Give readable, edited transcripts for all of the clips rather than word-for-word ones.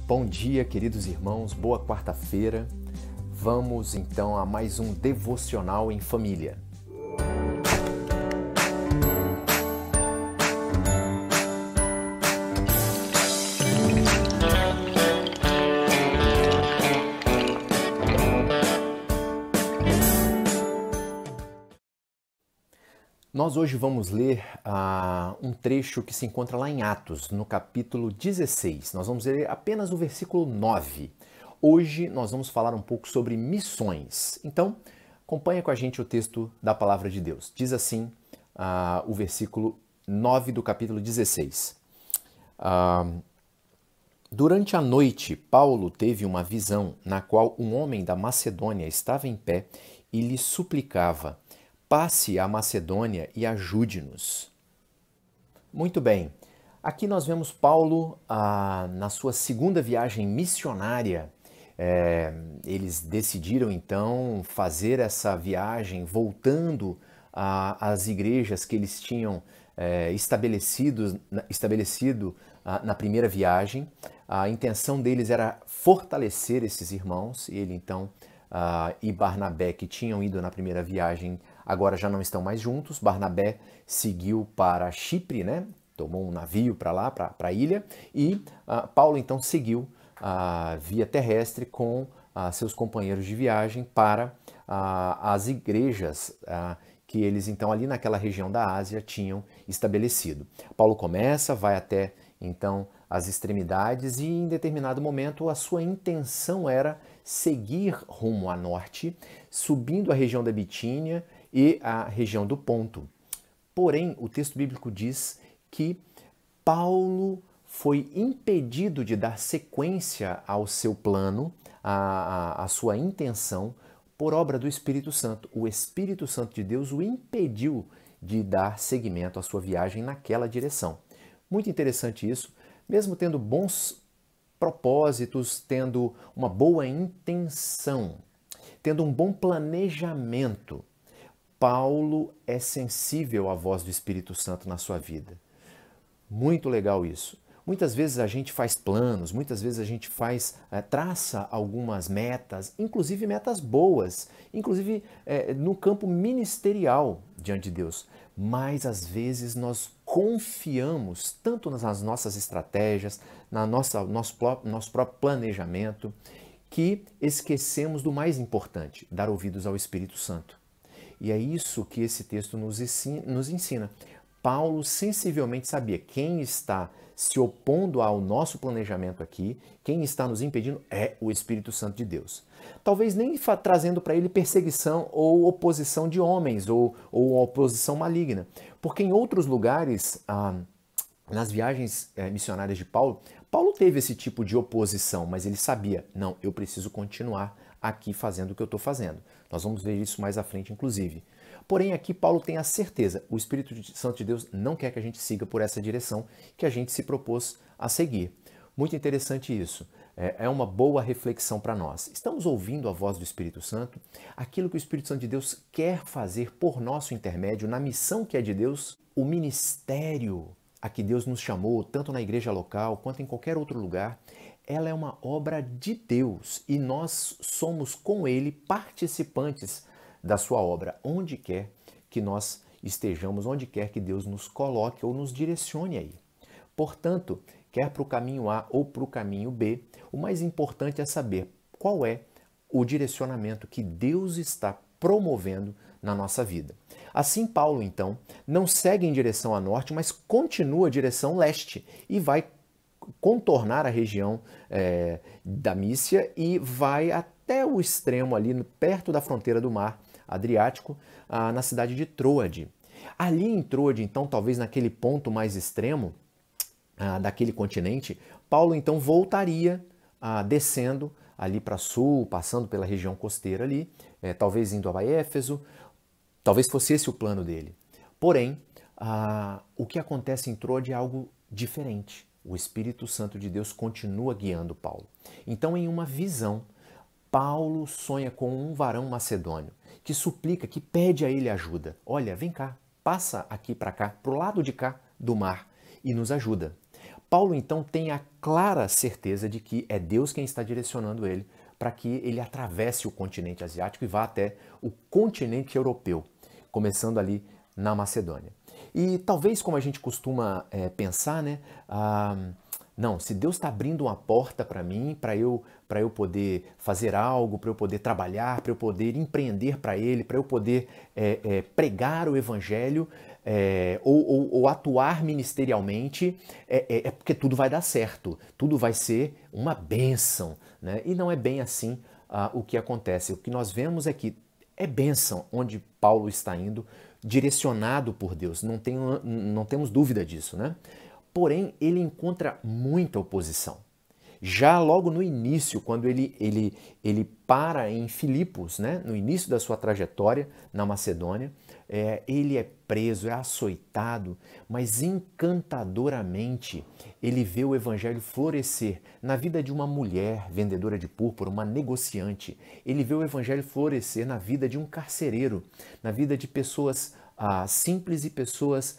Bom dia, queridos irmãos, boa quarta-feira. Vamos então a mais um devocional em família. Nós hoje vamos ler um trecho que se encontra lá em Atos, no capítulo 16. Nós vamos ler apenas o versículo 9. Hoje nós vamos falar um pouco sobre missões. Então, acompanha com a gente o texto da Palavra de Deus. Diz assim o versículo 9 do capítulo 16. Durante a noite, Paulo teve uma visão na qual um homem da Macedônia estava em pé e lhe suplicava: passe à Macedônia e ajude-nos. Muito bem, aqui nós vemos Paulo na sua segunda viagem missionária. Eles decidiram então fazer essa viagem voltando às igrejas que eles tinham estabelecido na primeira viagem. A intenção deles era fortalecer esses irmãos, e ele então e Barnabé, que tinham ido na primeira viagem, agora já não estão mais juntos. Barnabé seguiu para Chipre, né? Tomou um navio para lá, para a ilha, e Paulo então seguiu via terrestre com seus companheiros de viagem para as igrejas que eles então ali naquela região da Ásia tinham estabelecido. Paulo começa, vai até então as extremidades e em determinado momento a sua intenção era seguir rumo a norte, subindo a região da Bitínia e a região do Ponto. Porém, o texto bíblico diz que Paulo foi impedido de dar sequência ao seu plano, à sua intenção, por obra do Espírito Santo. O Espírito Santo de Deus o impediu de dar seguimento à sua viagem naquela direção. Muito interessante isso, mesmo tendo bons propósitos, tendo uma boa intenção, tendo um bom planejamento, Paulo é sensível à voz do Espírito Santo na sua vida. Muito legal isso. Muitas vezes a gente faz planos, muitas vezes a gente traça algumas metas, inclusive metas boas, inclusive no campo ministerial diante de Deus. Mas às vezes nós confiamos tanto nas nossas estratégias, nosso próprio planejamento, que esquecemos do mais importante, dar ouvidos ao Espírito Santo. E é isso que esse texto nos ensina. Paulo sensivelmente sabia: quem está se opondo ao nosso planejamento aqui, quem está nos impedindo é o Espírito Santo de Deus. Talvez nem trazendo para ele perseguição ou oposição de homens ou oposição maligna, porque em outros lugares, nas viagens missionárias de Paulo teve esse tipo de oposição, mas ele sabia: não, eu preciso continuar aqui fazendo o que eu estou fazendo. Nós vamos ver isso mais à frente, inclusive. Porém, aqui Paulo tem a certeza: o Espírito Santo de Deus não quer que a gente siga por essa direção que a gente se propôs a seguir. Muito interessante isso. É uma boa reflexão para nós. Estamos ouvindo a voz do Espírito Santo, aquilo que o Espírito Santo de Deus quer fazer por nosso intermédio, na missão que é de Deus, o ministério a que Deus nos chamou, tanto na igreja local quanto em qualquer outro lugar. Ela é uma obra de Deus e nós somos com Ele participantes da sua obra, onde quer que nós estejamos, onde quer que Deus nos coloque ou nos direcione aí. Portanto, quer para o caminho A ou para o caminho B, o mais importante é saber qual é o direcionamento que Deus está promovendo na nossa vida. Assim, Paulo, então, não segue em direção a norte, mas continua em direção leste e vai contornar a região da Mícia e vai até o extremo ali, perto da fronteira do mar Adriático, na cidade de Troade. Ali em Troade, então, talvez naquele ponto mais extremo daquele continente, Paulo então voltaria descendo ali para sul, passando pela região costeira ali, talvez indo a Éfeso, talvez fosse esse o plano dele. Porém, o que acontece em Troade é algo diferente. O Espírito Santo de Deus continua guiando Paulo. Então, em uma visão, Paulo sonha com um varão macedônio que suplica, que pede a ele ajuda. Olha, vem cá, passa aqui para cá, para o lado de cá do mar e nos ajuda. Paulo então tem a clara certeza de que é Deus quem está direcionando ele para que ele atravesse o continente asiático e vá até o continente europeu, começando ali na Macedônia. E talvez como a gente costuma pensar, né? Não, se Deus está abrindo uma porta para mim, para eu poder fazer algo, para eu poder trabalhar, para eu poder empreender para Ele, para eu poder pregar o Evangelho ou atuar ministerialmente, é porque tudo vai dar certo, tudo vai ser uma bênção, né? E não é bem assim o que acontece. O que nós vemos é que é bênção onde Paulo está indo, direcionado por Deus, não temos dúvida disso, né? Porém, ele encontra muita oposição. Já logo no início, quando ele para em Filipos, né, no início da sua trajetória na Macedônia, ele é preso, é açoitado, mas encantadoramente ele vê o evangelho florescer na vida de uma mulher vendedora de púrpura, uma negociante. Ele vê o evangelho florescer na vida de um carcereiro, na vida de pessoas simples e pessoas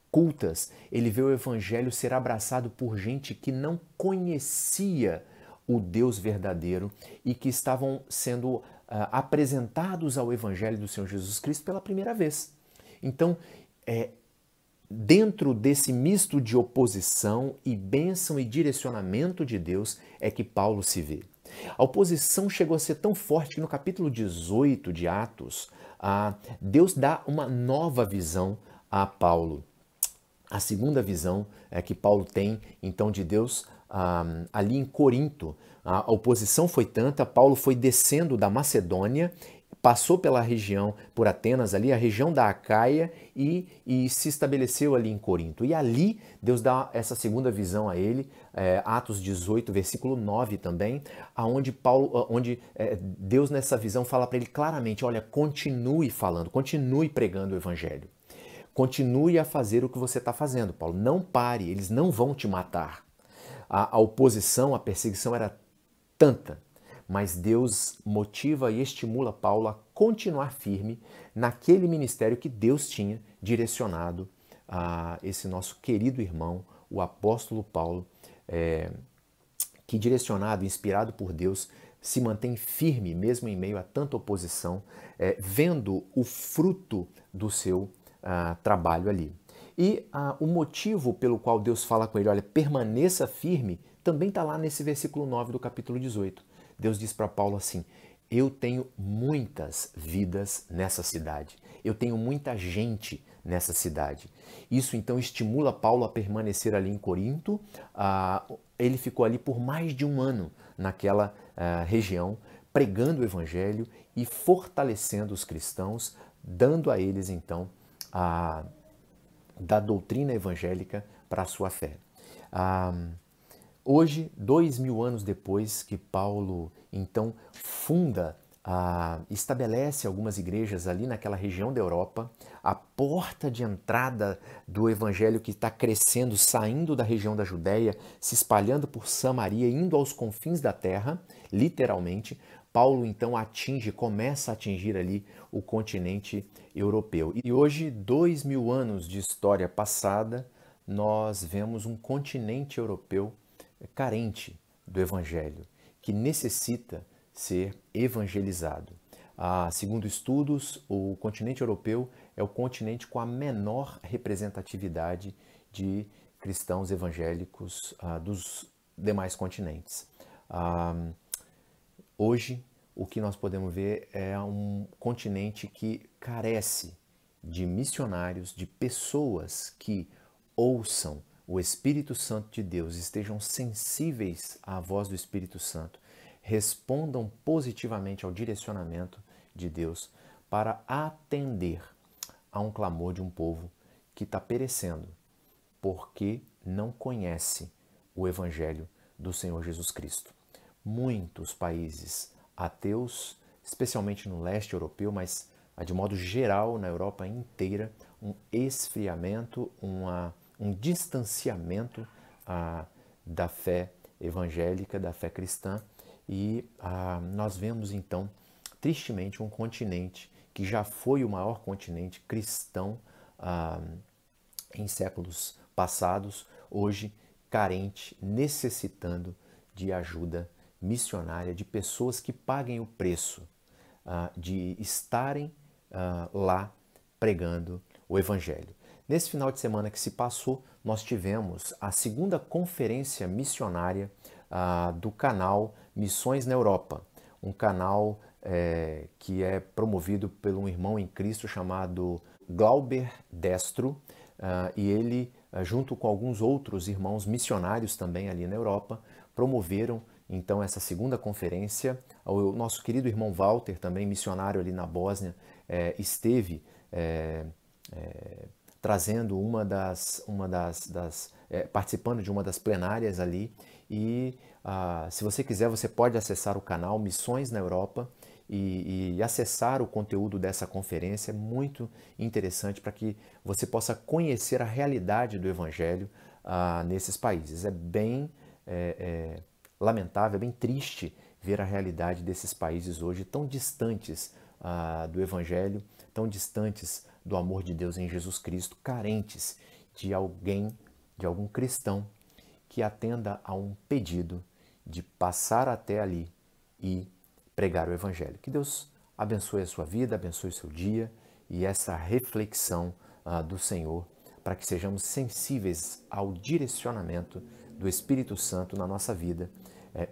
cultas. Ele vê o evangelho ser abraçado por gente que não conhecia o Deus verdadeiro e que estavam sendo apresentados ao evangelho do Senhor Jesus Cristo pela primeira vez. Então, dentro desse misto de oposição e bênção e direcionamento de Deus é que Paulo se vê. A oposição chegou a ser tão forte que no capítulo 18 de Atos, Deus dá uma nova visão a Paulo. A segunda visão que Paulo tem, então, de Deus ali em Corinto. A oposição foi tanta, Paulo foi descendo da Macedônia, passou pela região, por Atenas ali, a região da Acaia e se estabeleceu ali em Corinto. E ali Deus dá essa segunda visão a ele, Atos 18, versículo 9 também, onde Deus nessa visão fala para ele claramente, olha, continue falando, continue pregando o evangelho. Continue a fazer o que você está fazendo, Paulo. Não pare, eles não vão te matar. A oposição, a perseguição era tanta, mas Deus motiva e estimula Paulo a continuar firme naquele ministério que Deus tinha direcionado a esse nosso querido irmão, o apóstolo Paulo, que direcionado, inspirado por Deus, se mantém firme mesmo em meio a tanta oposição, vendo o fruto do seu trabalho ali. E o motivo pelo qual Deus fala com ele, olha, permaneça firme, também está lá nesse versículo 9 do capítulo 18. Deus diz para Paulo assim, eu tenho muitas vidas nessa cidade, eu tenho muita gente nessa cidade. Isso então estimula Paulo a permanecer ali em Corinto. Ele ficou ali por mais de um ano naquela região, pregando o evangelho e fortalecendo os cristãos, dando a eles então da doutrina evangélica para a sua fé. Hoje, 2000 anos depois que Paulo então estabelece algumas igrejas ali naquela região da Europa, a porta de entrada do evangelho que está crescendo, saindo da região da Judéia, se espalhando por Samaria, indo aos confins da terra, literalmente, Paulo então começa a atingir ali o continente europeu. E hoje, 2000 anos de história passada, nós vemos um continente europeu carente do evangelho, que necessita ser evangelizado. Segundo estudos, o continente europeu é o continente com a menor representatividade de cristãos evangélicos dos demais continentes. Hoje, o que nós podemos ver é um continente que carece de missionários, de pessoas que ouçam o Espírito Santo de Deus, estejam sensíveis à voz do Espírito Santo, respondam positivamente ao direcionamento de Deus para atender a um clamor de um povo que está perecendo porque não conhece o Evangelho do Senhor Jesus Cristo. Muitos países ateus, especialmente no leste europeu, mas de modo geral na Europa inteira, um esfriamento, um distanciamento da fé evangélica, da fé cristã, e nós vemos então, tristemente, um continente que já foi o maior continente cristão em séculos passados, hoje carente, necessitando de ajuda missionária, de pessoas que paguem o preço de estarem lá pregando o Evangelho. Nesse final de semana que se passou, nós tivemos a segunda conferência missionária do canal Missões na Europa, um canal que é promovido por um irmão em Cristo chamado Glauber Destro, e ele, junto com alguns outros irmãos missionários também ali na Europa, promoveram então essa segunda conferência. O nosso querido irmão Walter, também missionário ali na Bósnia, esteve trazendo participando de uma das plenárias ali. E se você quiser, você pode acessar o canal Missões na Europa e acessar o conteúdo dessa conferência. É muito interessante para que você possa conhecer a realidade do Evangelho nesses países. É bem lamentável, é bem triste ver a realidade desses países hoje tão distantes do Evangelho, tão distantes do amor de Deus em Jesus Cristo, carentes de algum cristão que atenda a um pedido de passar até ali e pregar o Evangelho. Que Deus abençoe a sua vida, abençoe o seu dia e essa reflexão do Senhor, para que sejamos sensíveis ao direcionamento do Espírito Santo na nossa vida,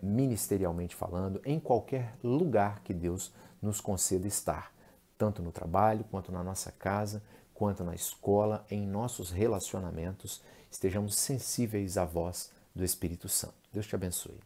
ministerialmente falando, em qualquer lugar que Deus nos conceda estar, tanto no trabalho, quanto na nossa casa, quanto na escola, em nossos relacionamentos, estejamos sensíveis à voz do Espírito Santo. Deus te abençoe.